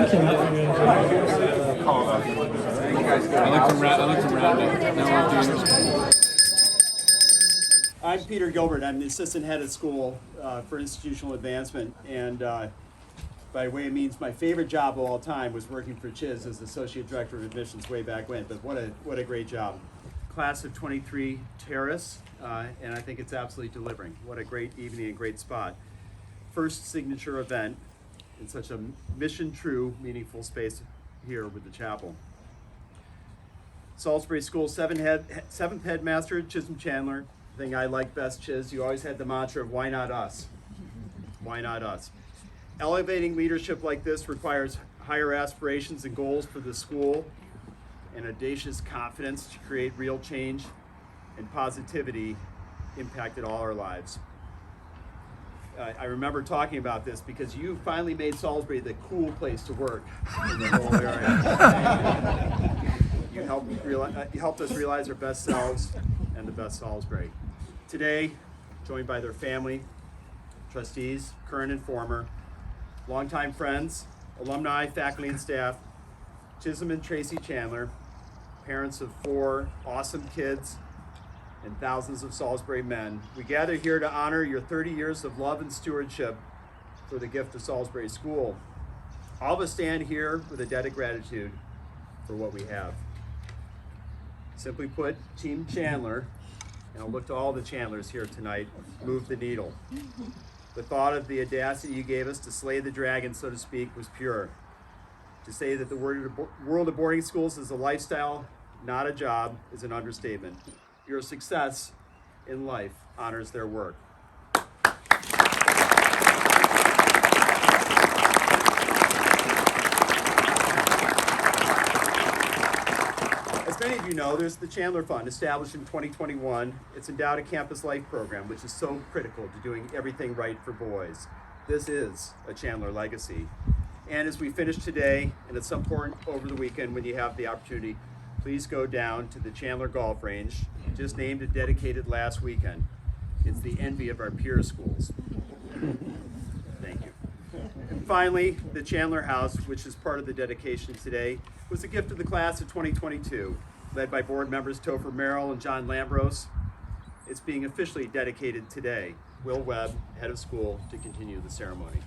looked around it. Now we're doing. I'm Peter Gilbert. I'm the assistant head of school for institutional advancement, and by way of means, my favorite job of all time was working for Chiz as associate director of admissions way back when. But what a great job! Class of '23 Terrace, and I think it's absolutely delivering. What a great evening and great spot. First signature event in such a mission-true, meaningful space here with the chapel. Salisbury School seventh headmaster, Chisholm Chandler. The thing I like best, Chiz, you always had the mantra of why not us? Why not us? Elevating leadership like this requires higher aspirations and goals for the school and audacious confidence to create real change and positivity impacted all our lives. I remember talking about this because you finally made Salisbury the cool place to work in the whole area. You helped us realize our best selves and the best Salisbury. Today, joined by their family, trustees, current and former, longtime friends, alumni, faculty, and staff, Chisholm and Tracy Chandler, parents of 4 awesome kids and thousands of Salisbury men, we gather here to honor your 30 years of love and stewardship for the gift of Salisbury School. All of us stand here with a debt of gratitude for what we have. Simply put, Team Chandler, and I'll look to all the Chandlers here tonight, moved the needle. The thought of the audacity you gave us to slay the dragon, so to speak, was pure. To say that the world of boarding schools is a lifestyle, not a job, is an understatement. Your success in life honors their work. As many of you know, there's the Chandler Fund, established in 2021. It's endowed a campus life program, which is so critical to doing everything right for boys. This is a Chandler legacy. And as we finish today, and at some point over the weekend when you have the opportunity, please go down to the Chandler Golf Range, just named and dedicated last weekend. It's the envy of our peer schools. Thank you. And finally, the Chandler House, which is part of the dedication today, was a gift of the class of 2022, led by board members Topher Merrill and John Lambros. It's being officially dedicated today. Will Webb, head of school, to continue the ceremony.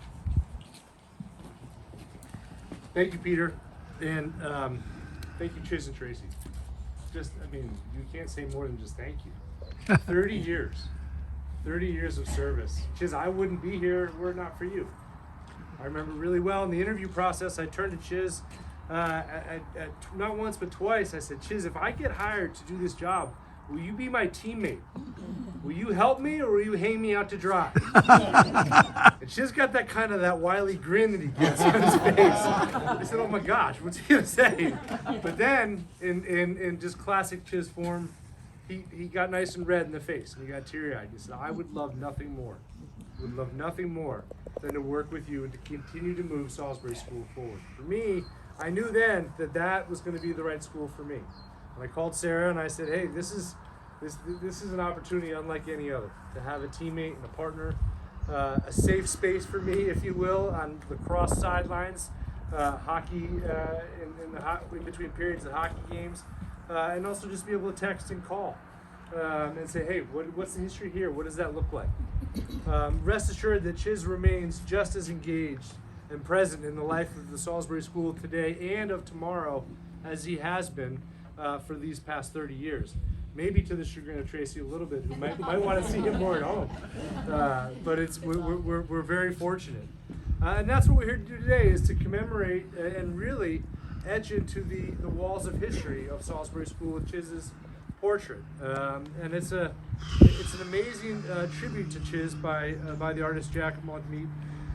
Thank you, Peter, and thank you, Chiz and Tracy. You can't say more than just thank you. 30 years of service. Chiz, I wouldn't be here were it not for you. I remember really well in the interview process, I turned to Chiz not once but twice. I said, Chiz, if I get hired to do this job, will you be my teammate? Will you help me or will you hang me out to dry? And Chiz got that wily grin that he gets on his face. I said, oh my gosh, what's he gonna say? But then, in just classic Chiz form, he got nice and red in the face and he got teary-eyed. He said, I would love nothing more than to work with you and to continue to move Salisbury School forward. For me, I knew then that was going to be the right school for me. And I called Sarah and I said, hey, this is an opportunity unlike any other, to have a teammate and a partner, a safe space for me, if you will, on lacrosse sidelines, hockey in between periods of hockey games, and also just be able to text and call and say, hey, what's the history here? What does that look like? Rest assured that Chiz remains just as engaged and present in the life of the Salisbury School today and of tomorrow as he has been for these past 30 years. Maybe to the chagrin of Tracy a little bit, who might want to see him more at home. But we're very fortunate. And that's what we're here to do today, is to commemorate and really etch into the walls of history of Salisbury School with Chiz's portrait. And it's an amazing tribute to Chiz by the artist Jack Montmeat.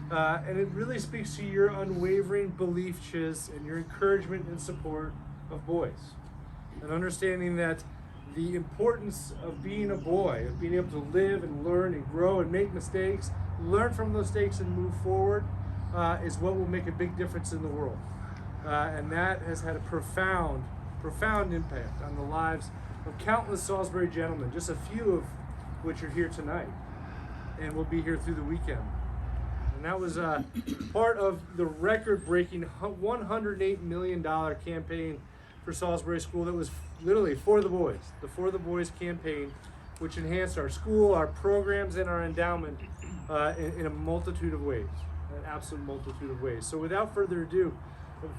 And it really speaks to your unwavering belief, Chiz, and your encouragement and support of boys. And understanding that the importance of being a boy, of being able to live and learn and grow and make mistakes, learn from those mistakes and move forward, is what will make a big difference in the world. And that has had a profound impact on the lives of countless Salisbury gentlemen, just a few of which are here tonight and will be here through the weekend. And and that was part of the record-breaking $108 million campaign for Salisbury School that was literally for the boys, the For the Boys campaign, which enhanced our school, our programs, and our endowment in a multitude of ways, an absolute multitude of ways. So without further ado,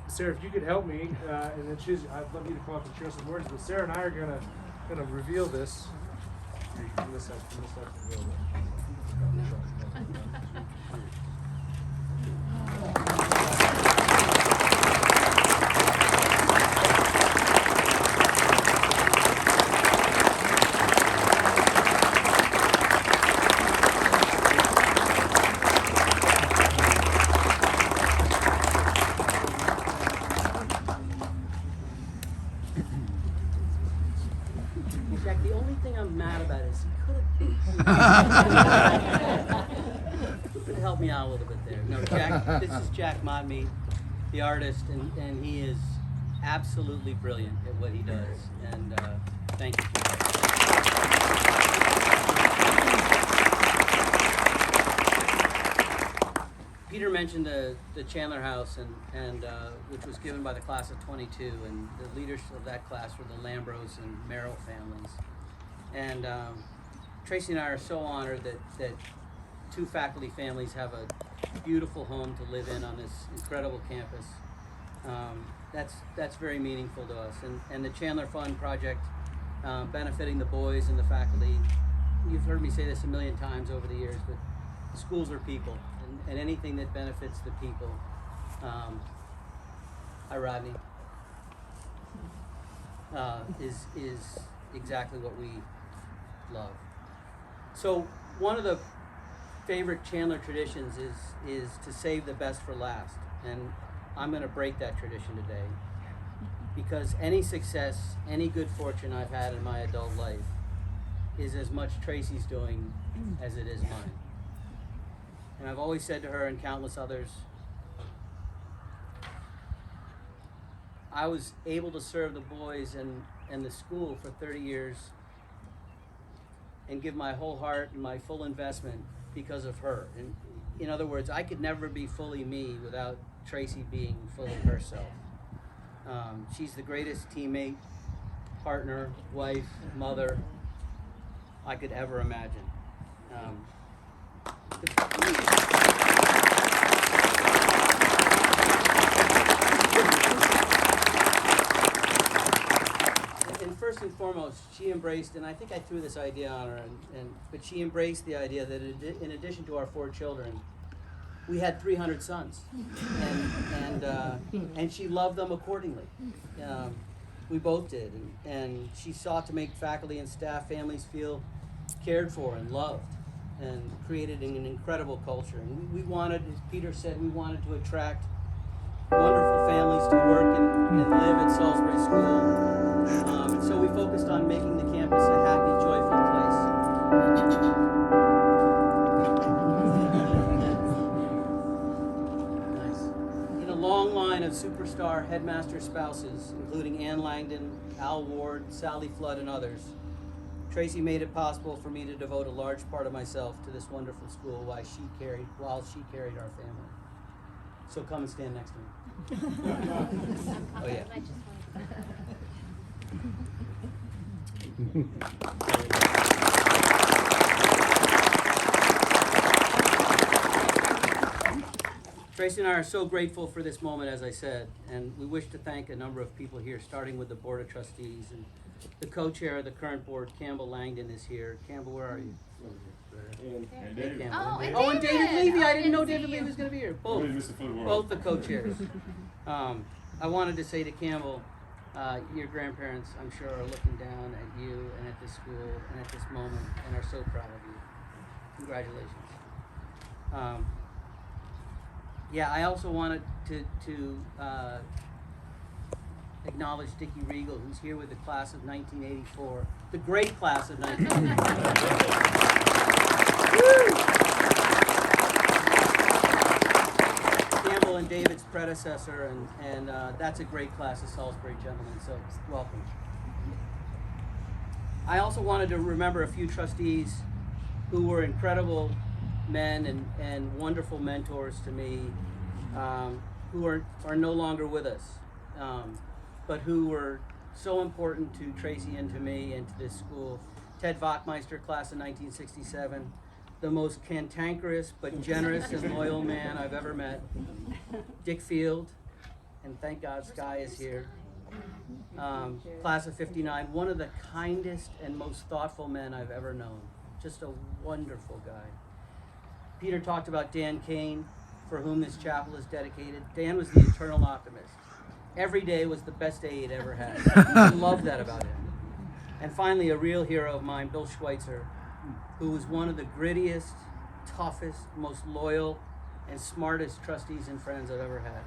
Sarah, if you could help me, and then I'd love you to come up and share some words, but Sarah and I are gonna reveal this. From this side, reveal Jack, the only thing I'm mad about is he could help me out a little bit there. No, Jack, this is Jack Montmeat, the artist, and he is absolutely brilliant at what he does. And thank you, Jack. Peter mentioned the Chandler house, and which was given by the class of 22, and the leaders of that class were the Lambros and Merrill families. And Tracy and I are so honored that two faculty families have a beautiful home to live in on this incredible campus. That's very meaningful to us. And the Chandler Fund project, benefiting the boys and the faculty. You've heard me say this a million times over the years, but schools are people, and anything that benefits the people. Hi, Rodney. Is exactly what we love. So one of the favorite Chandler traditions is to save the best for last, and I'm going to break that tradition today, because any success, any good fortune I've had in my adult life is as much Tracy's doing as it is mine. And I've always said to her and countless others, I was able to serve the boys and the school for 30 years and give my whole heart and my full investment because of her. And in other words, I could never be fully me without Tracy being fully herself. She's the greatest teammate, partner, wife, mother I could ever imagine. And first and foremost, she embraced, and I think I threw this idea on her, but she embraced the idea that in addition to our 4 children, we had 300 sons, and she loved them accordingly. We both did, and she sought to make faculty and staff families feel cared for and loved, and created an incredible culture. And we wanted, as Peter said, we wanted to attract wonderful families to work and live at Salisbury School. And so we focused on making the campus a happy, joyful place. Nice. In a long line of superstar headmaster spouses, including Ann Langdon, Al Ward, Sally Flood, and others, Tracy made it possible for me to devote a large part of myself to this wonderful school while she carried our family. So come and stand next to me. Oh yeah. Tracy and I are so grateful for this moment, as I said, and we wish to thank a number of people here, starting with the Board of Trustees, and the co-chair of the current board, Campbell Langdon, is here. Campbell, where are you? And David. And David Levy. I didn't know David Levy was going to be here. Both the co-chairs. I wanted to say to Campbell, your grandparents, I'm sure, are looking down at you and at this school and at this moment and are so proud of you. Congratulations. I also wanted to acknowledge Dickie Regal, who's here with the class of 1984, the great class of 1984. Campbell and David's predecessor, and that's a great class of Salisbury gentlemen, so welcome. I also wanted to remember a few trustees who were incredible men and wonderful mentors to me, who are no longer with us, but who were so important to Tracy and to me and to this school. Ted Wachmeister, class of 1967, the most cantankerous but generous and loyal man I've ever met. Dick Field, and thank God Sky is here. Class of 59, one of the kindest and most thoughtful men I've ever known. Just a wonderful guy. Peter talked about Dan Kane, for whom this chapel is dedicated. Dan was the eternal optimist. Every day was the best day he'd ever had. I love that about him. And finally, a real hero of mine, Bill Schweitzer, who was one of the grittiest, toughest, most loyal, and smartest trustees and friends I've ever had.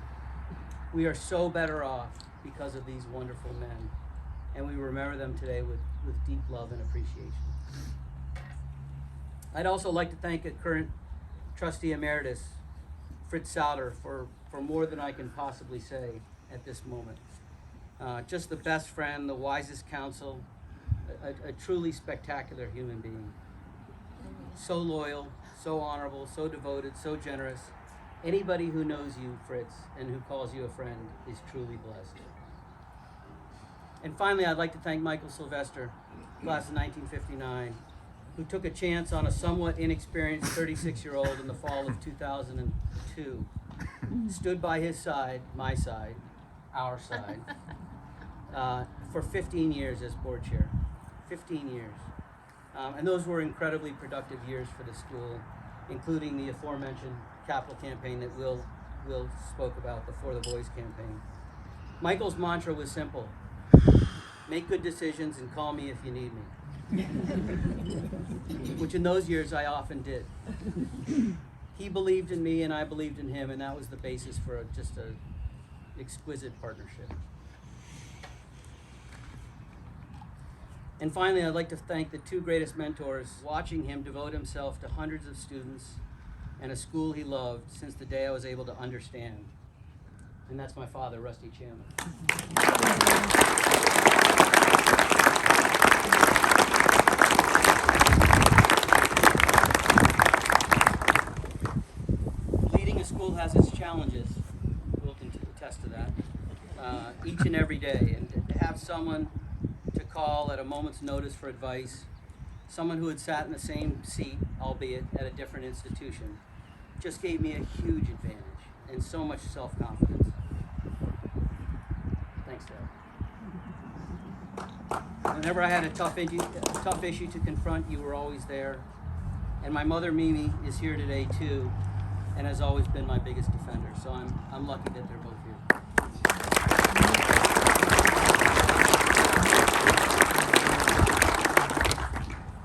We are so better off because of these wonderful men, and we remember them today with deep love and appreciation. I'd also like to thank a current trustee emeritus, Fritz Sauter, for more than I can possibly say at this moment. Just the best friend, the wisest counsel, a truly spectacular human being. So loyal, so honorable, so devoted, so generous. Anybody who knows you, Fritz, and who calls you a friend is truly blessed. And finally, I'd like to thank Michael Sylvester, class of 1959, who took a chance on a somewhat inexperienced 36-year-old in the fall of 2002, stood by his side, my side, our side, for 15 years as board chair. 15 years. And those were incredibly productive years for the school, including the aforementioned capital campaign that Will spoke about, the For the Boys campaign. Michael's mantra was simple: make good decisions and call me if you need me. Which in those years I often did. He believed in me and I believed in him, and that was the basis for just an exquisite partnership. And finally, I'd like to thank the two greatest mentors, watching him devote himself to hundreds of students and a school he loved since the day I was able to understand. And that's my father, Rusty Chandler. Leading a school has its challenges. Will can attest to that. Each and every day. And to have someone to call at a moment's notice for advice, someone who had sat in the same seat, albeit at a different institution, just gave me a huge advantage and so much self-confidence. Thanks, Dad. Whenever I had a tough issue to confront, you were always there. And my mother, Mimi, is here today too, and has always been my biggest defender. So I'm lucky that they're both here.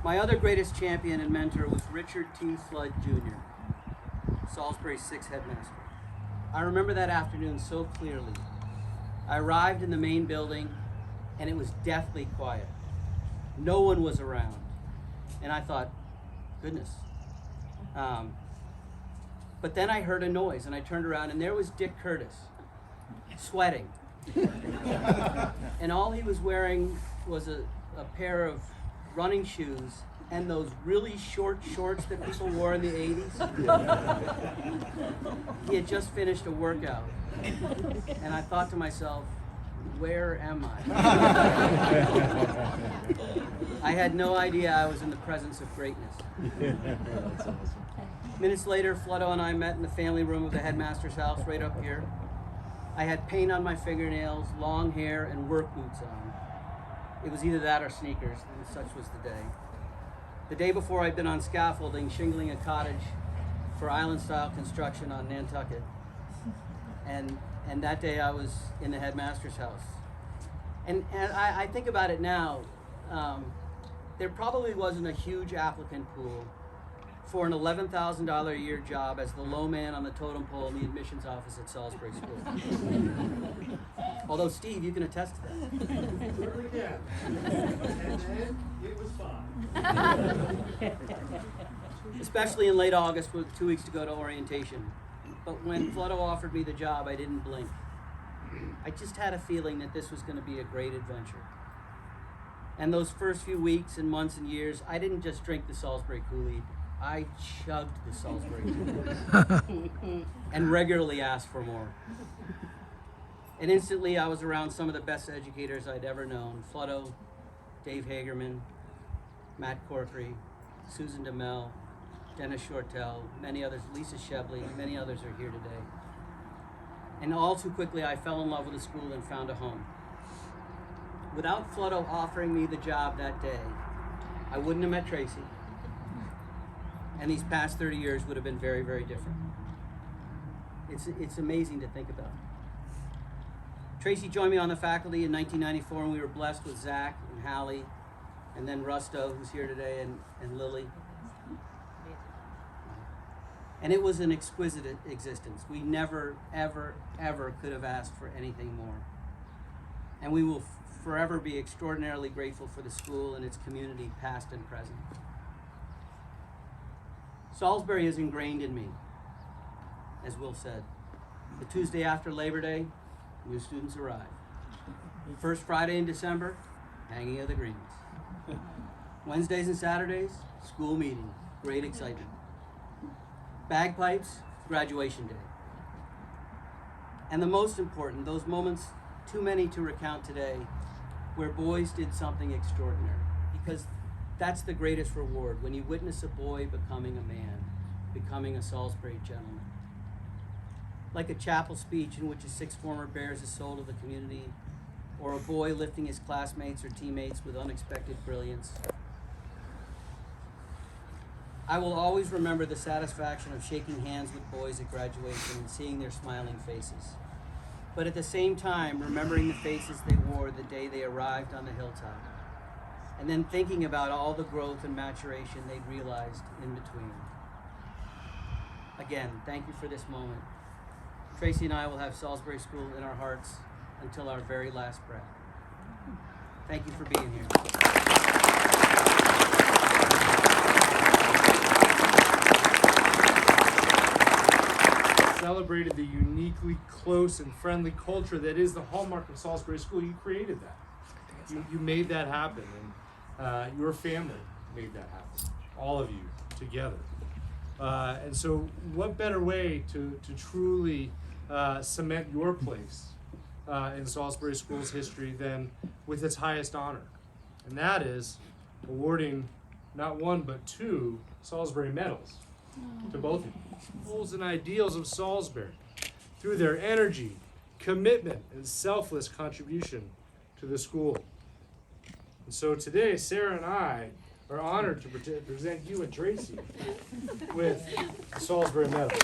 My other greatest champion and mentor was Richard T. Flood Jr., Salisbury's 6th headmaster. I remember that afternoon so clearly. I arrived in the main building, and it was deathly quiet. No one was around. And I thought, goodness. But then I heard a noise, and I turned around, and there was Dick Curtis, sweating. And all he was wearing was a pair of running shoes and those really short shorts that people wore in the 80s. He had just finished a workout. And I thought to myself, where am I? I had no idea I was in the presence of greatness. Minutes later, Flutto and I met in the family room of the headmaster's house right up here. I had paint on my fingernails, long hair, and work boots on. It was either that or sneakers, and such was the day. The day before, I'd been on scaffolding, shingling a cottage for island-style construction on Nantucket. And that day I was in the headmaster's house. And I think about it now, there probably wasn't a huge applicant pool for an $11,000 a year job as the low man on the totem pole in the admissions office at Salisbury School. Although, Steve, you can attest to that. Certainly can. And then it was fun. Especially in late August with 2 weeks to go to orientation. But when Flutto offered me the job, I didn't blink. I just had a feeling that this was going to be a great adventure. And those first few weeks and months and years, I didn't just drink the Salisbury Kool-Aid. I chugged the Salisbury and regularly asked for more. And instantly I was around some of the best educators I'd ever known. Flutto, Dave Hagerman, Matt Corkery, Susan DeMel, Dennis Shortell, many others, Lisa Shebley, many others are here today. And all too quickly I fell in love with the school and found a home. Without Flutto offering me the job that day, I wouldn't have met Tracy. And these past 30 years would have been very, very different. It's amazing to think about. Tracy joined me on the faculty in 1994, and we were blessed with Zach and Hallie, and then Rusto, who's here today, and Lily. And it was an exquisite existence. We never, ever, ever could have asked for anything more. And we will forever be extraordinarily grateful for the school and its community, past and present. Salisbury is ingrained in me, as Will said. The Tuesday after Labor Day, new students arrive. First Friday in December, hanging of the greens. Wednesdays and Saturdays, school meeting, great excitement. Bagpipes, graduation day. And the most important, those moments, too many to recount today, where boys did something extraordinary. Because that's the greatest reward, when you witness a boy becoming a man, becoming a Salisbury gentleman. Like a chapel speech in which a sixth former bears his soul to the community, or a boy lifting his classmates or teammates with unexpected brilliance. I will always remember the satisfaction of shaking hands with boys at graduation and seeing their smiling faces. But at the same time, remembering the faces they wore the day they arrived on the hilltop, and then thinking about all the growth and maturation they'd realized in between. Again, thank you for this moment. Tracy and I will have Salisbury School in our hearts until our very last breath. Thank you for being here. Celebrated the uniquely close and friendly culture that is the hallmark of Salisbury School. You created that. You made that happen, and your family made that happen. All of you together. And so what better way to truly cement your place in Salisbury School's history than with its highest honor, and that is awarding not one but 2 Salisbury medals to both of you. Goals and ideals of Salisbury through their energy, commitment, and selfless contribution to the school. And so today, Sarah and I are honored to present you and Tracy with the Salisbury Medal.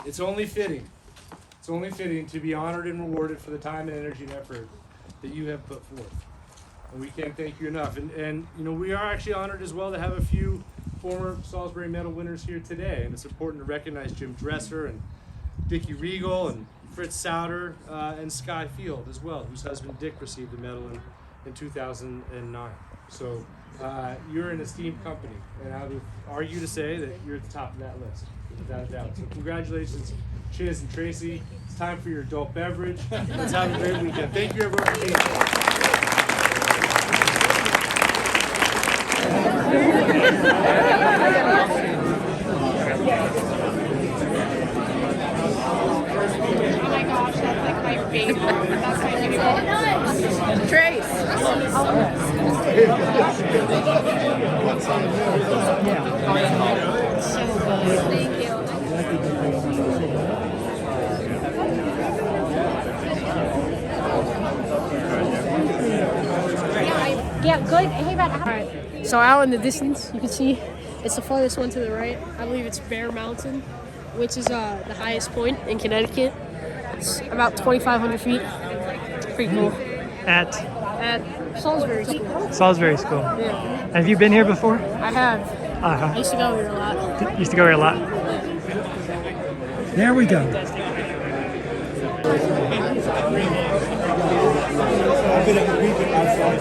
It's only fitting to be honored and rewarded for the time and energy and effort that you have put forth. And we can't thank you enough. And you know, we are actually honored as well to have a few former Salisbury Medal winners here today. And it's important to recognize Jim Dresser and Dickie Regal and Fritz Souter and Sky Field as well, whose husband Dick received the medal in 2009. So you're an esteemed company, and I would argue to say that you're at the top of that list, without a doubt. So congratulations, Chiz and Tracy. It's time for your adult beverage. Let's have a great weekend. Thank you, everyone, for being here. Oh my gosh, that's like my favorite. That's my favorite. Trace. So good. Thank you. Yeah, good. Hey, man. All right. So out in the distance, you can see it's the farthest one to the right. I believe it's Bear Mountain, which is the highest point in Connecticut. It's about 2,500 feet. Pretty cool. At Salisbury School. Salisbury School. Yeah. Have you been here before? I have. I used to go here a lot. Used to go here a lot. There we go. I've been at the weekend outside.